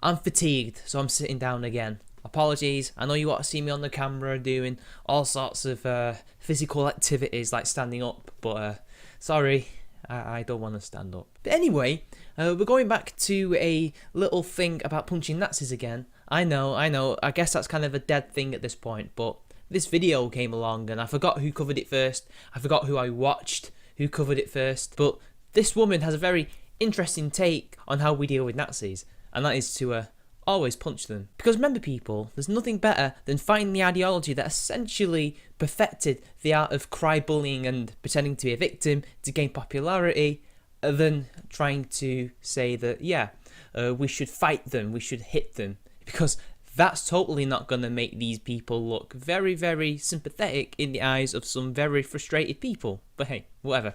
I'm fatigued, so I'm sitting down again. Apologies, I know you want to see me on the camera doing all sorts of physical activities like standing up, but sorry, I don't want to stand up. But anyway, we're going back to a little thing about punching Nazis again. I know, I guess that's kind of a dead thing at this point, but this video came along and I forgot who covered it first. I forgot who I watched who covered it first, but this woman has a very interesting take on how we deal with Nazis, and that is to always punch them. Because remember people, there's nothing better than fighting the ideology that essentially perfected the art of cry bullying and pretending to be a victim to gain popularity, than trying to say that, yeah, we should fight them, we should hit them. Because that's totally not going to make these people look very, very sympathetic in the eyes of some very frustrated people. But hey, whatever.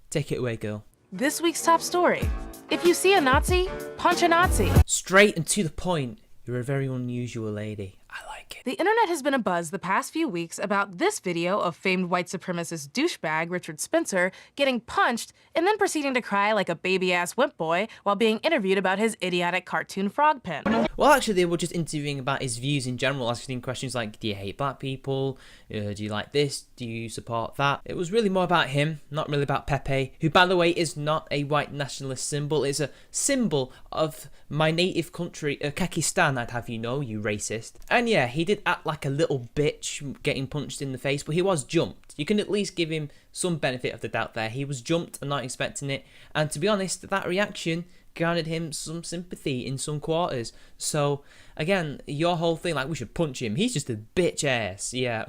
Take it away, girl. This week's top story. If you see a Nazi, punch a Nazi. Straight and to the point. You're a very unusual lady. I like it. The internet has been abuzz the past few weeks about this video of famed white supremacist douchebag Richard Spencer getting punched and then proceeding to cry like a baby-ass wimp boy while being interviewed about his idiotic cartoon frog pen. Well, actually, they were just interviewing about his views in general, asking questions like, do you hate black people? Do you like this? Do you support that? It was really more about him, not really about Pepe, who, by the way, is not a white nationalist symbol. It's a symbol of my native country, Kyrgyzstan, I'd have you know, you racist. And yeah, he did act like a little bitch getting punched in the face, but he was jumped. You can at least give him some benefit of the doubt there. He was jumped and not expecting it. And to be honest, that reaction garnered him some sympathy in some quarters. So again, your whole thing like we should punch him, he's just a bitch ass. Yeah,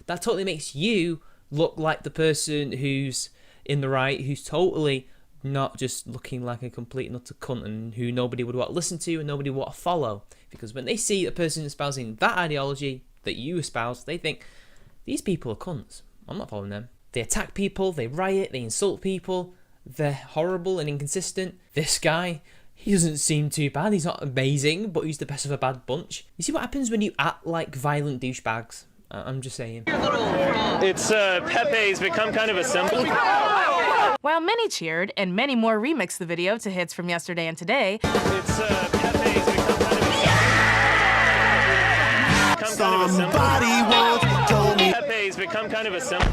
that totally makes you look like the person who's in the right, who's totally not just looking like a complete and utter cunt and who nobody would want to listen to and nobody would want to follow. Because when they see a person espousing that ideology that you espouse, they think, these people are cunts, I'm not following them. They attack people, they riot, they insult people, they're horrible and inconsistent. This guy, he doesn't seem too bad, he's not amazing, but he's the best of a bad bunch. You see what happens when you act like violent douchebags? I'm just saying. It's Pepe's become kind of a symbol. While many cheered and many more remixed the video to hits from yesterday and today, It's Pepe's become kind of a symbol. Somebody once told me Pepe's become kind of a symbol.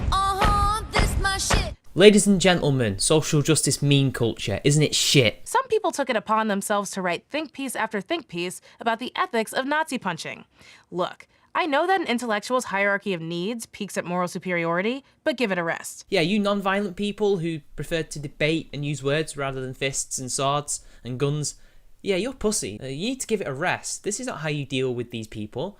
This my shit. Ladies and gentlemen, social justice meme culture, isn't it shit? some people took it upon themselves to write think piece after think piece about the ethics of Nazi punching. Look, I know that an intellectual's hierarchy of needs peaks at moral superiority, but give it a rest. Yeah, you non-violent people who prefer to debate and use words rather than fists and swords and guns, yeah, you're pussy. You need to give it a rest. This is not how you deal with these people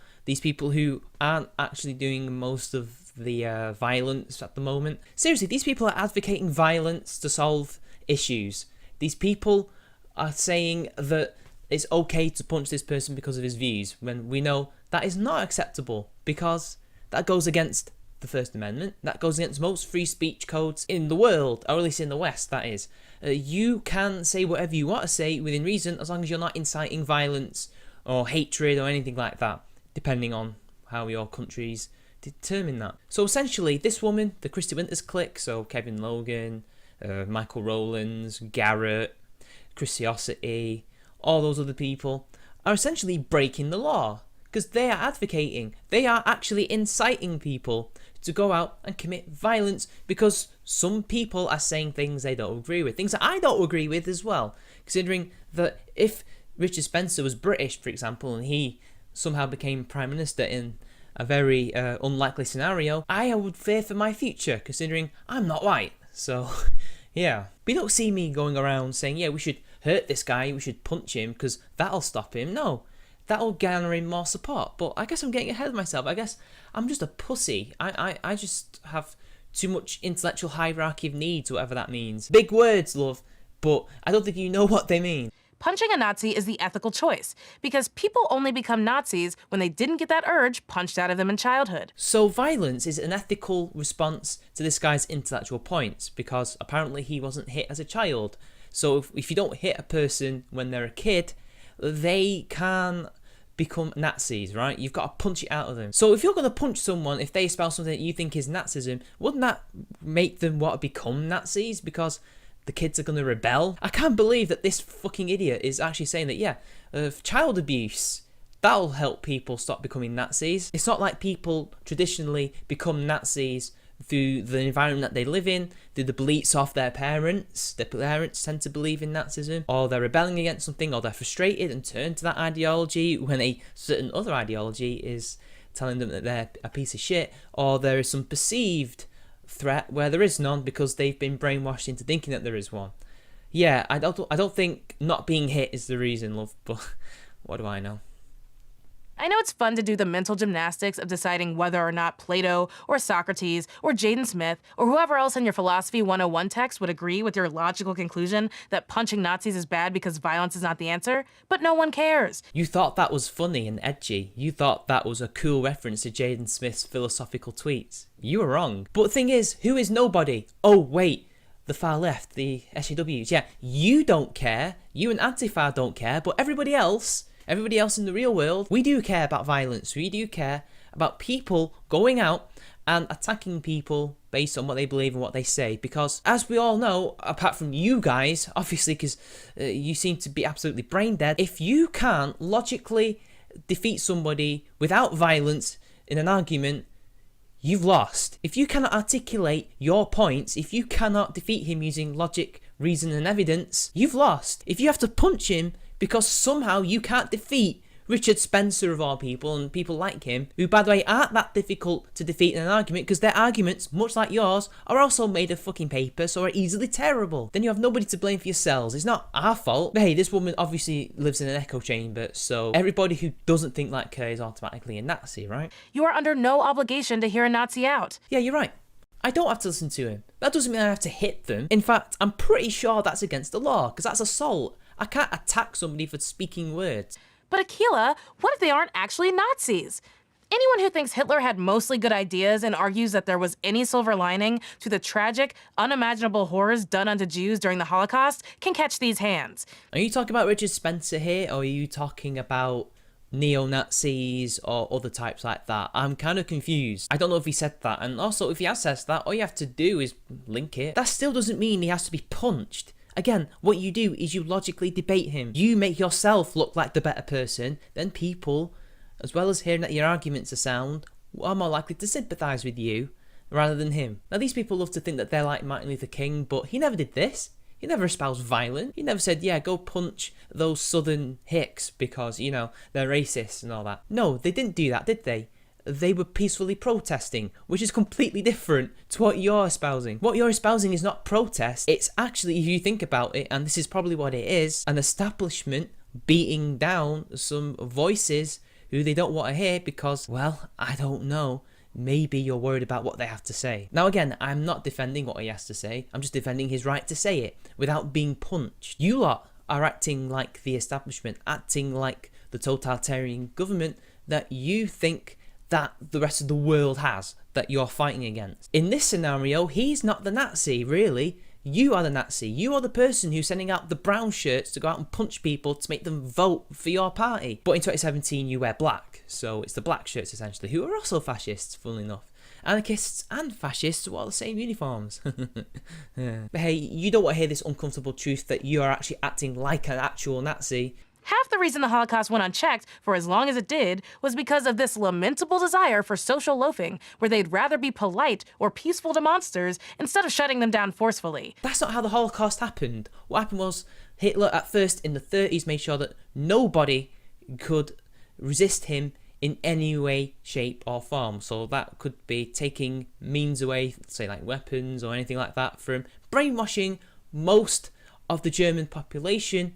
who aren't actually doing most of the violence at the moment. Seriously, these people are advocating violence to solve issues. These people are saying that it's okay to punch this person because of his views, when we know that is not acceptable, because that goes against the First Amendment, that goes against most free speech codes in the world, or at least in the West, that is. You can say whatever you want to say within reason, as long as you're not inciting violence or hatred or anything like that, depending on how your countries determine that. So essentially, this woman, the Christy Winters clique, so Kevin Logan, Michael Rowlands, Garrett, Christiosity, all those other people, are essentially breaking the law, because they are advocating, they are actually inciting people to go out and commit violence, because some people are saying things they don't agree with, things that I don't agree with as well, considering that if Richard Spencer was British, for example, and he somehow became Prime Minister in a very unlikely scenario, I would fear for my future, considering I'm not white. So, yeah. But you don't see me going around saying, yeah, we should hurt this guy, we should punch him, because that'll stop him. No, that'll garner him more support. But I guess I'm getting ahead of myself. I guess I'm just a pussy. I just have too much intellectual hierarchy of needs, whatever that means. Big words, love, but I don't think you know what they mean. Punching a Nazi is the ethical choice, because people only become Nazis when they didn't get that urge punched out of them in childhood. So violence is an ethical response to this guy's intellectual points, because apparently he wasn't hit as a child. So if you don't hit a person when they're a kid, they can become Nazis, right? You've got to punch it out of them. So if you're going to punch someone, if they espouse something that you think is Nazism, wouldn't that make them want to become Nazis? Because the kids are going to rebel. I can't believe that this fucking idiot is actually saying that, yeah, child abuse, that'll help people stop becoming Nazis. It's not like people traditionally become Nazis through the environment that they live in, through the beliefs of their parents. Their parents tend to believe in Nazism, or they're rebelling against something, or they're frustrated and turn to that ideology when a certain other ideology is telling them that they're a piece of shit, or there is some perceived threat where there is none because they've been brainwashed into thinking that there is one. Yeah, I don't think not being hit is the reason, love, but what do I know? I know it's fun to do the mental gymnastics of deciding whether or not Plato or Socrates or Jaden Smith or whoever else in your Philosophy 101 text would agree with your logical conclusion that punching Nazis is bad because violence is not the answer, but no one cares. You thought that was funny and edgy. You thought that was a cool reference to Jaden Smith's philosophical tweets. You were wrong. But the thing is, who is nobody? Oh, wait. The far left, the SJWs. Yeah, you don't care. You and Antifa don't care, but everybody else in the real world, we do care about violence. We do care about people going out and attacking people based on what they believe and what they say. Because as we all know, apart from you guys, obviously, because you seem to be absolutely brain dead, if you can't logically defeat somebody without violence in an argument, you've lost. If you cannot articulate your points, if you cannot defeat him using logic, reason and evidence, you've lost. If you have to punch him because somehow you can't defeat Richard Spencer of all people and people like him, who by the way aren't that difficult to defeat in an argument because their arguments, much like yours, are also made of fucking paper, so are easily terrible. Then you have nobody to blame for yourselves. It's not our fault. But hey, this woman obviously lives in an echo chamber, so everybody who doesn't think like her is automatically a Nazi, right? You are under no obligation to hear a Nazi out. Yeah, you're right. I don't have to listen to him. That doesn't mean I have to hit them. In fact, I'm pretty sure that's against the law, because that's assault. I can't attack somebody for speaking words. But Akila, what if they aren't actually Nazis? Anyone who thinks Hitler had mostly good ideas and argues that there was any silver lining to the tragic, unimaginable horrors done unto Jews during the Holocaust can catch these hands. Are you talking about Richard Spencer here, or are you talking about neo-Nazis or other types like that? I'm kind of confused. I don't know if he said that, and also if he has said that, all you have to do is link it. That still doesn't mean he has to be punched. Again, what you do is you logically debate him. You make yourself look like the better person, then people, as well as hearing that your arguments are sound, are more likely to sympathise with you rather than him. Now, these people love to think that they're like Martin Luther King, but he never did this. He never espoused violence. He never said, yeah, go punch those southern hicks because, you know, they're racist and all that. No, they didn't do that, did they? They were peacefully protesting, which is completely different to what you're espousing. What you're espousing is not protest. It's actually, if you think about it, and this is probably what it is, an establishment beating down some voices who they don't want to hear because, well, I don't know, maybe you're worried about what they have to say. Now again, I'm not defending what he has to say, I'm just defending his right to say it without being punched. You lot are acting like the establishment, acting like the totalitarian government that you think that the rest of the world has, that you're fighting against. In this scenario, he's not the Nazi, really. You are the Nazi. You are the person who's sending out the brown shirts to go out and punch people to make them vote for your party. But in 2017, you wear black, so it's the black shirts essentially, who are also fascists, funnily enough. Anarchists and fascists wore the same uniforms. Yeah. But hey, you don't want to hear this uncomfortable truth that you are actually acting like an actual Nazi. Half the reason the Holocaust went unchecked for as long as it did was because of this lamentable desire for social loafing, where they'd rather be polite or peaceful to monsters instead of shutting them down forcefully. That's not how the Holocaust happened. What happened was Hitler at first in the 30s made sure that nobody could resist him in any way, shape or form. So that could be taking means away, say like weapons or anything like that, from brainwashing most of the German population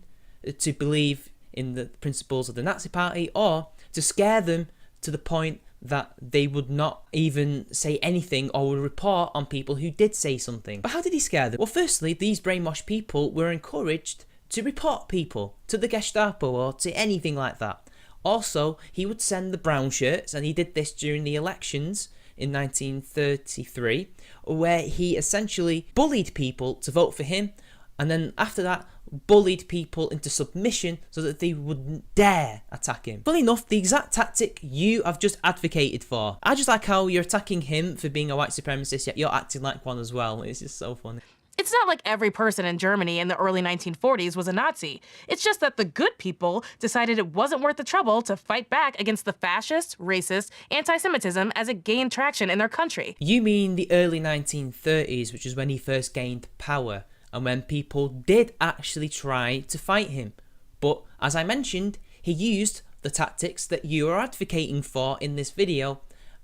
to believe in the principles of the Nazi Party, or to scare them to the point that they would not even say anything or would report on people who did say something. But how did he scare them? Well, firstly, these brainwashed people were encouraged to report people to the Gestapo or to anything like that. Also, he would send the brown shirts, and he did this during the elections in 1933, where he essentially bullied people to vote for him, and then after that bullied people into submission so that they wouldn't dare attack him. Funnily enough, the exact tactic you have just advocated for. I just like how you're attacking him for being a white supremacist, yet you're acting like one as well. It's just so funny. It's not like every person in Germany in the early 1940s was a Nazi. It's just that the good people decided it wasn't worth the trouble to fight back against the fascist, racist, anti-Semitism as it gained traction in their country. You mean the early 1930s, which is when he first gained power, and when people did actually try to fight him. But, as I mentioned, he used the tactics that you are advocating for in this video,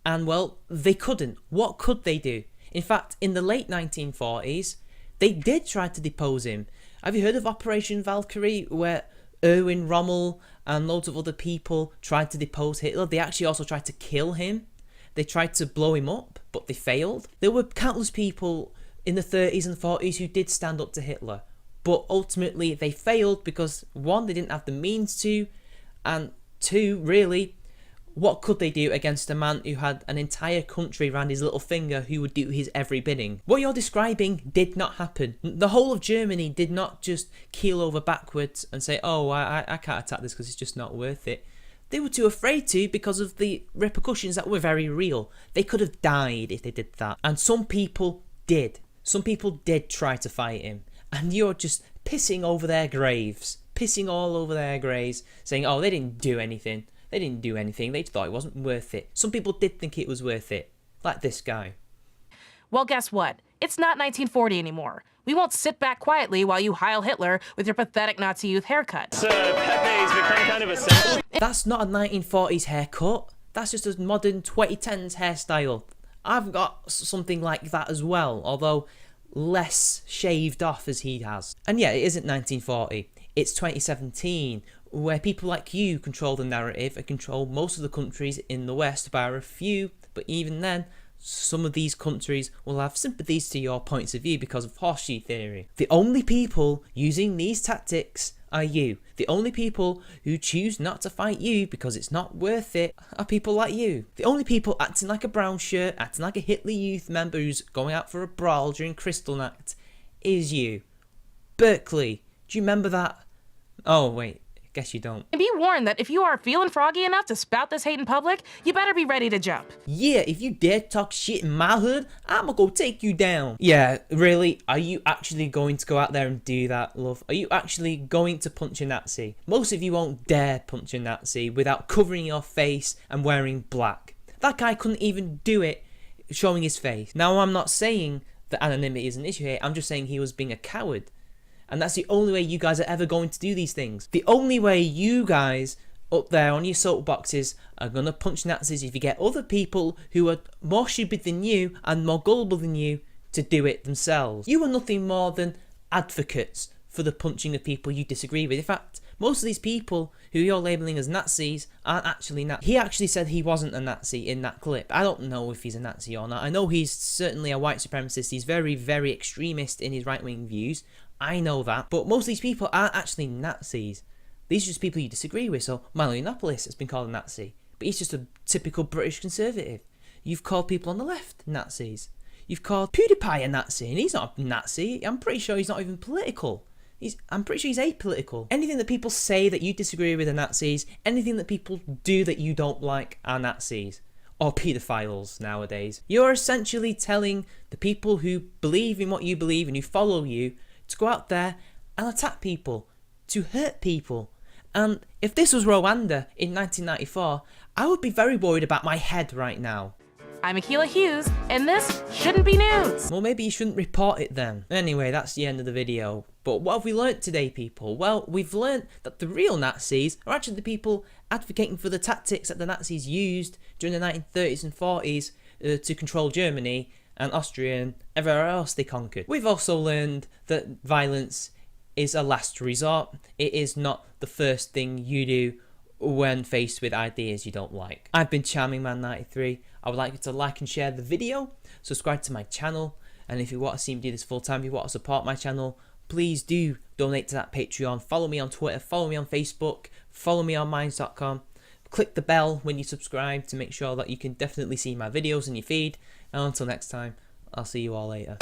and well, they couldn't. What could they do? In fact, in the late 1940s, they did try to depose him. Have you heard of Operation Valkyrie, where Erwin Rommel and loads of other people tried to depose Hitler? They actually also tried to kill him. They tried to blow him up, but they failed. There were countless people in the 30s and 40s who did stand up to Hitler, but ultimately they failed because, one, they didn't have the means to, and two, really, what could they do against a man who had an entire country around his little finger who would do his every bidding? What you're describing did not happen. The whole of Germany did not just keel over backwards and say, oh, I can't attack this because it's just not worth it. They were too afraid to because of the repercussions that were very real. They could have died if they did that. And some people did. Some people did try to fight him. And you're just pissing over their graves. Pissing all over their graves, saying, oh, they didn't do anything. They didn't do anything. They thought it wasn't worth it. Some people did think it was worth it. Like this guy. Well, guess what? It's not 1940 anymore. We won't sit back quietly while you Heil Hitler with your pathetic Nazi youth haircut. So Pepe's become kind of a symbol. That's not a 1940s haircut. That's just a modern 2010s hairstyle. I've got something like that as well, although less shaved off as he has. And yeah, it isn't 1940. It's 2017, where people like you control the narrative and control most of the countries in the West, bar a few, but even then, some of these countries will have sympathies to your points of view because of horseshoe theory. The only people using these tactics are you. The only people who choose not to fight you because it's not worth it are people like you. The only people acting like a brown shirt, acting like a Hitler Youth member who's going out for a brawl during Kristallnacht is you. Berkeley, do you remember that? Oh wait, guess you don't. And be warned that if you are feeling froggy enough to spout this hate in public, you better be ready to jump. Yeah, if you dare talk shit in my hood, I'ma go take you down. Yeah, really? Are you actually going to go out there and do that, love? Are you actually going to punch a Nazi? Most of you won't dare punch a Nazi without covering your face and wearing black. That guy couldn't even do it showing his face. Now, I'm not saying that anonymity is an issue here, I'm just saying he was being a coward. And that's the only way you guys are ever going to do these things. The only way you guys up there on your soapboxes are going to punch Nazis if you get other people who are more stupid than you and more gullible than you to do it themselves. You are nothing more than advocates for the punching of people you disagree with. In fact, most of these people who you're labelling as Nazis aren't actually Nazis. He actually said he wasn't a Nazi in that clip. I don't know if he's a Nazi or not. I know he's certainly a white supremacist. He's very, very extremist in his right-wing views. I know that. But most of these people aren't actually Nazis. These are just people you disagree with. So Milo Yiannopoulos has been called a Nazi, but he's just a typical British conservative. You've called people on the left Nazis. You've called PewDiePie a Nazi, and he's not a Nazi. I'm pretty sure he's not even political. I'm pretty sure he's apolitical. Anything that people say that you disagree with are Nazis. Anything that people do that you don't like are Nazis. Or paedophiles nowadays. You're essentially telling the people who believe in what you believe and who follow you to go out there and attack people, to hurt people. And if this was Rwanda in 1994, I would be very worried about my head right now. I'm Akilah Hughes, and this shouldn't be news. Well, maybe you shouldn't report it then. Anyway, that's the end of the video. But what have we learnt today, people? Well, we've learnt that the real Nazis are actually the people advocating for the tactics that the Nazis used during the 1930s and 40s to control Germany and Austria and everywhere else they conquered. We've also learned that violence is a last resort. It is not the first thing you do when faced with ideas you don't like. I've been Charming Man 93. I would like you to like and share the video, subscribe to my channel, and if you want to see me do this full time, if you want to support my channel, please do donate to that Patreon. Follow me on Twitter, follow me on Facebook, follow me on minds.com. Click the bell when you subscribe to make sure that you can definitely see my videos in your feed. And until next time, I'll see you all later.